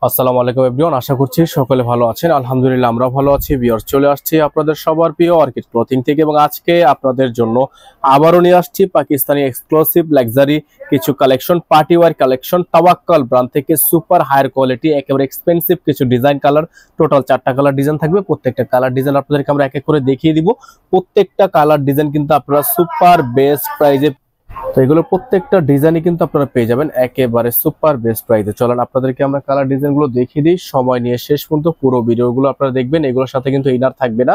আসসালামু আলাইকুম এভরিওয়ান, আশা করছি সকলে ভালো আছেন। আলহামদুলিল্লাহ আমরাও ভালো আছি। ভিউয়ার্স, চলে আসছি আপনাদের সবার প্রিয় অর্কিড ক্লথিং থেকে এবং আজকে আপনাদের জন্য আবারও নিয়ে আসছি পাকিস্তানি এক্সক্লুসিভ লাক্সারি কিছু collection, party wear collection. Tawakkal brand থেকে সুপার হায়ার কোয়ালিটি, একেবারে এক্সপেন্সিভ কিছু ডিজাইন কালার, টোটাল 4টা কালার ডিজাইন থাকবে। প্রত্যেকটা কালার ডিজাইন আপনাদেরকে আমরা এক এক করে দেখিয়ে দিব। প্রত্যেকটা কালার ডিজাইন কিন্তু আপনারা সুপার বেস্ট প্রাইজে, তো এগুলো প্রত্যেকটা ডিজাইনই কিন্তু আপনারা পেয়ে যাবেন একেবারে সুপার বেস্ট প্রাইসে। চলেন আপনাদেরকে আমরা কালার ডিজাইনগুলো দেখিয়ে দিই। সময় নিয়ে শেষ পর্যন্ত পুরো ভিডিওগুলো আপনারা দেখবেন। এগুলোর সাথে কিন্তু ইনার থাকবে না,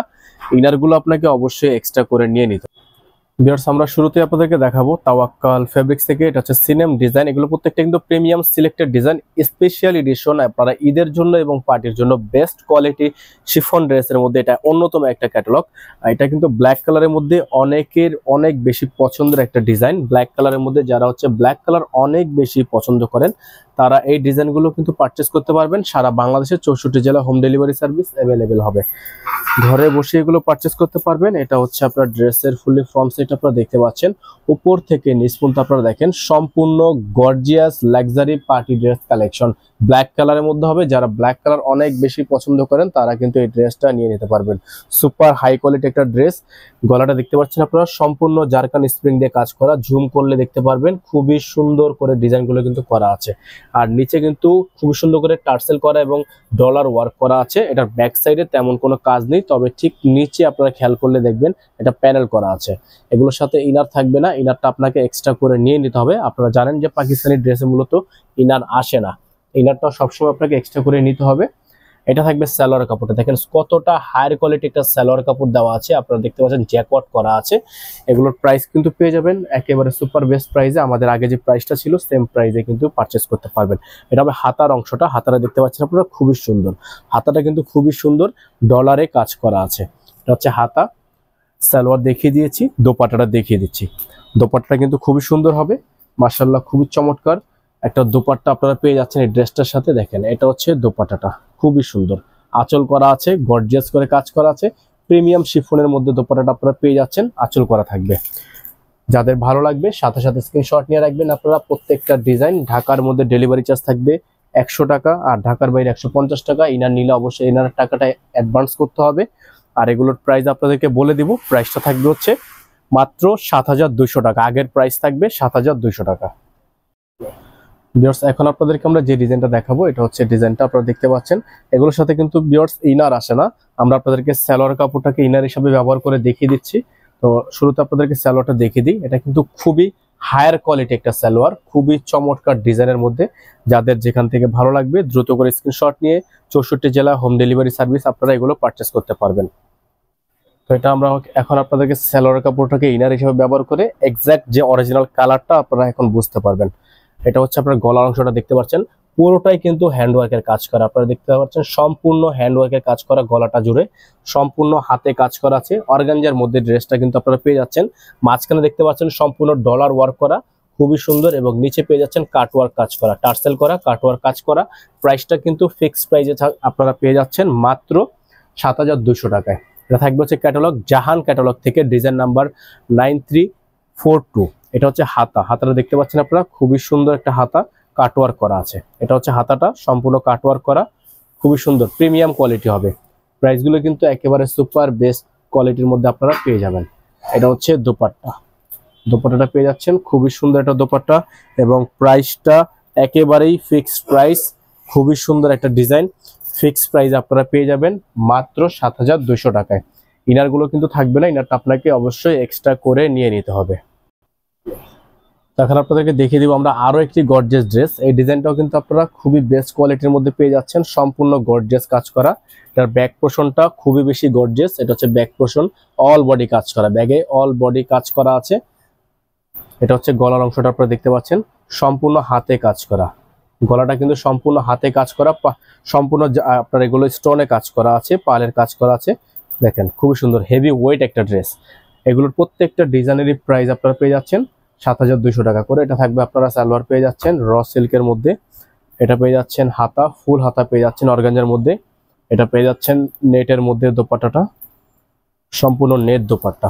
ইনারগুলো আপনাকে অবশ্যই এক্সট্রা করে নিয়ে নিতে। ভিউয়ার্স, আমরা শুরুতে আপনাদেরকে দেখাবো তাওয়াক্কাল ফেব্রিক্স থেকে। এটা হচ্ছে সিনেম ডিজাইন। এগুলো প্রত্যেকটা কিন্তু premium selected design, special edition আপনারা ঈদের জন্য এবং পার্টির জন্য বেস্ট কোয়ালিটি শিফন ড্রেসের মধ্যে এটা অন্যতম একটা ক্যাটালগ। এটা কিন্তু ব্ল্যাক কালারের মধ্যে অনেকের অনেক বেশি পছন্দের একটা ডিজাইন। ব্ল্যাক কালারের মধ্যে যারা হচ্ছে ব্ল্যাক কালার অনেক বেশি পছন্দ করেন তারা এই ডিজাইনগুলো কিন্তু পারচেস করতে পারবেন। সারা বাংলাদেশের 64 জেলা হোম ডেলিভারি সার্ভিস অ্যাভেলেবেল হবে। ঘরে বসে এগুলো পারচেস করতে পারবেন। এটা হচ্ছে আপনার ড্রেসের ফুলি ফ্রন্ট সাইড আপনারা দেখতে পাচ্ছেন। উপর থেকে নিচ পর্যন্ত আপনারা দেখেন সম্পূর্ণ gorgeous luxury party dress collection. Black কালারের মধ্যে হবে। যারা ব্ল্যাক কালার অনেক বেশি পছন্দ করেন তারা কিন্তু এই ড্রেসটা নিয়ে নিতে পারবেন। সুপার হাই কোয়ালিটি একটা ড্রেস। গলাটা দেখতে পাচ্ছেন আপনারা সম্পূর্ণ জারকান স্প্রিং দিয়ে কাজ করা, ঝুম করলে দেখতে পারবেন খুবই সুন্দর করে ডিজাইনগুলো কিন্তু করা আছে। আর নিচে কিন্তু খুবই সুন্দর করে টার্সেল করা এবং ডলার ওয়ার্ক করা আছে। এটার ব্যাক সাইডে তেমন কোনো কাজ নেই, তবে ঠিক নিচে আপনারা খেয়াল করলে দেখবেন এটা প্যানেল করা আছে। এগুলোর সাথে ইনার থাকবে না, ইনারটা আপনাকে এক্সট্রা করে নিয়ে নিতে হবে। আপনারা জানেন যে পাকিস্তানি ড্রেসে মূলত ইনার আসে না, ইনারটা সবসময় আপনাকে এক্সট্রা করে নিতে হবে। এটা থাকবে সালোয়ার কাপড়টা, দেখেন কতটা হায়ার কোয়ালিটি একটা সালোয়ার কাপড় দেওয়া আছে। আপনারা দেখতে পাচ্ছেন জ্যাকওয়াট করা আছে। এগুলোর প্রাইস কিন্তু পেয়ে যাবেন একেবারে সুপার বেস্ট প্রাইসে। আমাদের আগে যে প্রাইসটা ছিল সেম প্রাইসে কিন্তু পারচেস করতে পারবেন। এটা হবে হাতার অংশটা। হাতাটা দেখতে পাচ্ছেন আপনারা খুবই সুন্দর, হাতাটা কিন্তু খুবই সুন্দর ডলারে কাজ করা আছে। এটা হচ্ছে হাতা। সালোয়ার দেখিয়ে দিয়েছি, দোপাট্টাটা দেখিয়ে দিচ্ছি। দোপাট্টাটা কিন্তু খুবই সুন্দর হবে, মাশাআল্লাহ খুবই চমৎকার একটা দোপাট্টা আপনারা পেয়ে যাচ্ছেন এই ড্রেসটার সাথে। দেখেন এটা হচ্ছে দোপাট্টাটা, খুবই সুন্দর আঁচল করা আছে, গর্জিয়াস করে কাজ করা আছে। প্রিমিয়াম শিফনের মধ্যে দোপাট্টাটা আপনারা পেয়ে যাচ্ছেন, আঁচল করা থাকবে। যাদের ভালো লাগবে সাথে সাথে স্ক্রিনশট নিয়ে রাখবেন আপনারা। প্রত্যেকটা ডিজাইন ঢাকার মধ্যে ডেলিভারি চার্জ থাকবে 100 টাকা, আর ঢাকার বাইরে 150 টাকা। ইনার নিলে অবশ্যই ইনার টাকাটা অ্যাডভান্স করতে হবে। আর এগুলোর প্রাইস আপনাদেরকে বলে দিব। প্রাইসটা থাকবে হচ্ছে মাত্র 7200 টাকা। আগের প্রাইস থাকবে 7200 টাকা। ভিউয়ার্স, এখন আপনাদেরকে আমরা যে ডিজাইনটা দেখাবো এটা হচ্ছে ডিজাইনটা আপনারা দেখতে পাচ্ছেন। এগুলোর সাথে কিন্তু ভিউয়ার্স ইনার আসে না, আমরা আপনাদেরকে সালোয়ার কাপড়টাকে ইনার হিসাবে ব্যবহার করে দেখিয়ে দিচ্ছি। তো শুরুতে আপনাদেরকে সালোয়ারটা দেখিয়ে দিই। এটা কিন্তু খুবই হায়ার কোয়ালিটি একটা সালোয়ার, খুবই চমৎকার ডিজাইনের মধ্যে। যাদের যেখান থেকে ভালো লাগবে দ্রুত করে স্ক্রিনশট নিয়ে 64 জেলা হোম ডেলিভারি সার্ভিস আপনারা এগুলো পারচেস করতে পারবেন। তো এটা আমরা এখন আপনাদেরকে সালোয়ার কাপড়টাকে ইনার হিসেবে ব্যবহার করে এক্সাক্ট যে অরিজিনাল কালারটা আপনারা এখন বুঝতে পারবেন। এটা হচ্ছে আপনার গলার অংশটা দেখতে পাচ্ছেন, পুরোটাই কিন্তু হ্যান্ডওয়ার্কের কাজ করা। আপনারা দেখতে পাচ্ছেন সম্পূর্ণ হ্যান্ডওয়ার্কের কাজ করা, গলাটা জুড়ে সম্পূর্ণ হাতে কাজ করা আছে। অর্গানজার মধ্যে ড্রেসটা কিন্তু আপনারা পেয়ে যাচ্ছেন। মাঝখানে দেখতে পাচ্ছেন সম্পূর্ণ ডলার ওয়ার্ক করা, খুবই সুন্দর, এবং নিচে পেয়ে যাচ্ছেন কাটওয়ার্ক কাজ করা, টার্সেল করা, কাটওয়ার্ক কাজ করা। প্রাইসটা কিন্তু ফিক্সড প্রাইসে আপনারা পেয়ে যাচ্ছেন মাত্র 7200 টাকায়। এটা থাকবে হচ্ছে ক্যাটালগ, জাহান ক্যাটালগ থেকে ডিজাইন নাম্বার 9342। এটা হচ্ছে হাতা। হাতাটা দেখতে পাচ্ছেন আপনারা, খুবই সুন্দর একটা হাতা, কাটওয়ার্ক করা আছে। এটা হচ্ছে হাতাটা সম্পূর্ণ কাটওয়ার্ক করা, খুবই সুন্দর প্রিমিয়াম কোয়ালিটি হবে। প্রাইসগুলো কিন্তু একেবারে সুপার বেস্ট কোয়ালিটির মধ্যে আপনারা পেয়ে যাবেন। এটা হচ্ছে দোপাট্টা। দোপাট্টাটা পেয়ে যাচ্ছেন, খুবই সুন্দর একটা দোপাট্টা, এবং প্রাইসটা একেবারেই ফিক্সড প্রাইস। খুবই সুন্দর একটা ডিজাইন, ফিক্সড প্রাইস আপনারা পেয়ে যাবেন মাত্র 7200 টাকায়। ইনারগুলো কিন্তু থাকবে না, ইনারটা আপনাকে অবশ্যই এক্সট্রা করে নিয়ে নিতে হবে। এখন আপনাদেরকে দেখিয়ে দিব আমরা আরো একটি গর্জিয়াস ড্রেস। এই ডিজাইনটাও কিন্তু আপনারা খুবই বেস্ট কোয়ালিটির মধ্যে পেয়ে যাচ্ছেন, সম্পূর্ণ গর্জিয়াস কাজ করা। এটার ব্যাক পোর্শনটা খুবই বেশি গর্জিয়াস। এটা হচ্ছে ব্যাক পোর্শন, অল বডি কাজ করা, ব্যাগে অল বডি কাজ করা আছে। এটা হচ্ছে গলার অংশটা আপনারা দেখতে পাচ্ছেন, সম্পূর্ণ হাতে কাজ করা। গলাটা কিন্তু সম্পূর্ণ হাতে কাজ করা, সম্পূর্ণ আপনার এগুলো স্টোনে কাজ করা আছে, পালের কাজ করা আছে। দেখেন খুবই সুন্দর হেভি ওয়েট একটা ড্রেস। এগুলোর প্রত্যেকটা ডিজাইনেরই প্রাইস আপনারা পেয়ে যাচ্ছেন 7200 টাকা করে। এটা থাকবে আপনারা সালোয়ার পেয়ে যাচ্ছেন র সিল্কের মধ্যে। এটা পেয়ে যাচ্ছেন হাতা, ফুল হাতা পেয়ে যাচ্ছেন অর্গানজার মধ্যে। এটা পেয়ে যাচ্ছেন নেটের মধ্যে দোপাট্টাটা, সম্পূর্ণ নেট দোপাট্টা।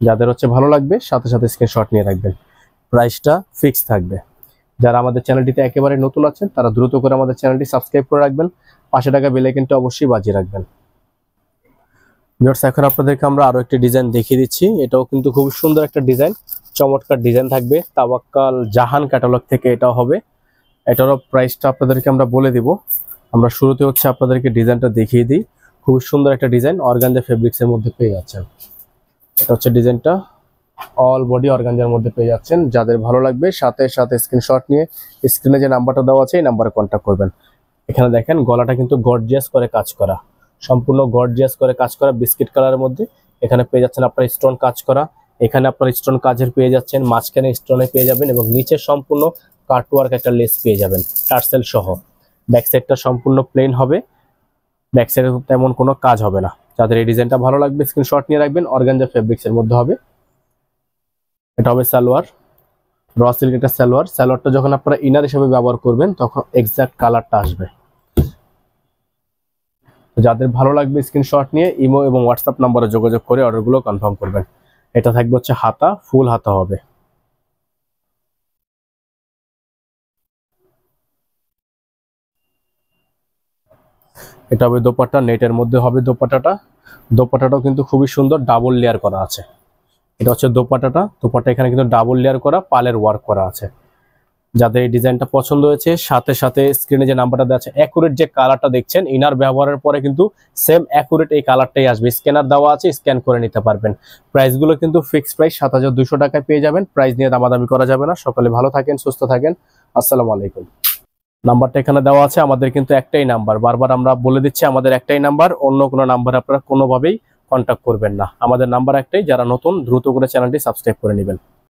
যাদের হচ্ছে ভালো লাগবে সাথে সাথে স্ক্রিনশট নিয়ে রাখবেন। প্রাইসটা ফিক্স থাকবে। যারা আমাদের চ্যানেলটিতে একেবারে নতুন আছেন তারা দ্রুত করে আমাদের চ্যানেলটি সাবস্ক্রাইব করে রাখবেন, পাশে থাকা বেল আইকনটি অবশ্যই বাজিয়ে রাখবেন। ভিউয়ার্স, এখন আপনাদেরকে আমরা আরো একটি ডিজাইন দেখিয়ে দিচ্ছি। এটাও কিন্তু খুব সুন্দর একটা ডিজাইন, চমৎকার ডিজাইন থাকবে। তাওয়াক্কাল জাহান ক্যাটালগ থেকে এটা হবে। এটারও প্রাইসটা আপনাদেরকে আমরা বলে দিব। আমরা শুরুতে হচ্ছে আপনাদেরকে ডিজাইনটা দেখিয়ে দিই। খুব সুন্দর একটা ডিজাইন, অর্গানজা ফেব্রিক্সের মধ্যে পেয়ে যাচ্ছেন। এটা হচ্ছে ডিজাইনটা, অল বডি অর্গানজার মধ্যে পেয়ে যাচ্ছেন। যাদের ভালো লাগবে সাথে সাথে স্ক্রিনশট নিয়ে স্ক্রিনে যে নাম্বারটা দেওয়া আছে এই নাম্বারে কন্ট্যাক্ট করবেন। এখানে দেখেন গলাটা কিন্তু গর্জিয়াস করে কাজ করা, সম্পূর্ণ গর্জিয়াস করে কাজ করা, বিস্কিট কালারের মধ্যে। এখানে পেয়ে যাচ্ছেন আপনার স্টোন কাজ করা, এখানে আপনার স্টোন কাজের পেয়ে যাচ্ছেন, মাঝখানে স্টোনে পেয়ে যাবেন এবং নিচে সম্পূর্ণ কাটওয়ার্ক একটা লেস পেয়ে যাবেন টার্সেল সহ। ব্যাক সাইডটা সম্পূর্ণ প্লেন হবে, ব্যাক সাইডে তেমন কোনো কাজ হবে না। যাদের এই ডিজাইনটা ভালো লাগবে স্ক্রিনশট নিয়ে রাখবেন। অর্গানজা ফেব্রিক্সের মধ্যে হবে। এটা হবে সালোয়ার, র সিল্ক একটা সালোয়ার। সালোয়ারটা যখন আপনারা ইনার হিসেবে ব্যবহার করবেন তখন এক্সাক্ট কালারটা আসবে। যাদের ভালো লাগবে স্ক্রিনশট নিয়ে ইমো এবং হোয়াটসঅ্যাপ নাম্বারে যোগাযোগ করে অর্ডারগুলো কনফার্ম করবেন। এটা থাকবে হচ্ছে হাতা, ফুল হাতা হবে। এটা হবে দোপাট্টা, নেটের মধ্যে হবে দোপাট্টাটা। দোপাট্টাটাও কিন্তু খুবই সুন্দর, ডাবল লেয়ার করা আছে। এটা হচ্ছে দোপাট্টাটা। দোপাট্টা এখানে কিন্তু ডাবল লেয়ার করা, পালের ওয়ার্ক করা আছে। যাদের এই ডিজাইনটা পছন্দ হয়েছে সাথে সাথে স্ক্রিনে যে নাম্বারটা দেওয়া আছে, অ্যাকুরেট যে কালারটা দেখছেন ইনার ব্যবহারের পরে কিন্তু সেম অ্যাকুরেট এই কালারটাই আসবে। স্ক্যানার দেওয়া আছে, স্ক্যান করে নিতে পারবেন। প্রাইসগুলো কিন্তু ফিক্সড প্রাইস 7200 টাকায় পেয়ে যাবেন। প্রাইস নিয়ে দামাদামি করা যাবে না। সকালে ভালো থাকেন, সুস্থ থাকেন। আসসালামু আলাইকুম। নাম্বারটা এখানে দেওয়া আছে। আমাদের কিন্তু একটাই নাম্বার, বারবার আমরা বলে দিচ্ছি আমাদের একটাই নাম্বার, অন্য কোনো নাম্বার আপনারা কোনোভাবেই কন্ট্যাক্ট করবেন না। আমাদের নাম্বার একটাই। যারা নতুন দ্রুত করে চ্যানেলটি সাবস্ক্রাইব করে নেবেন।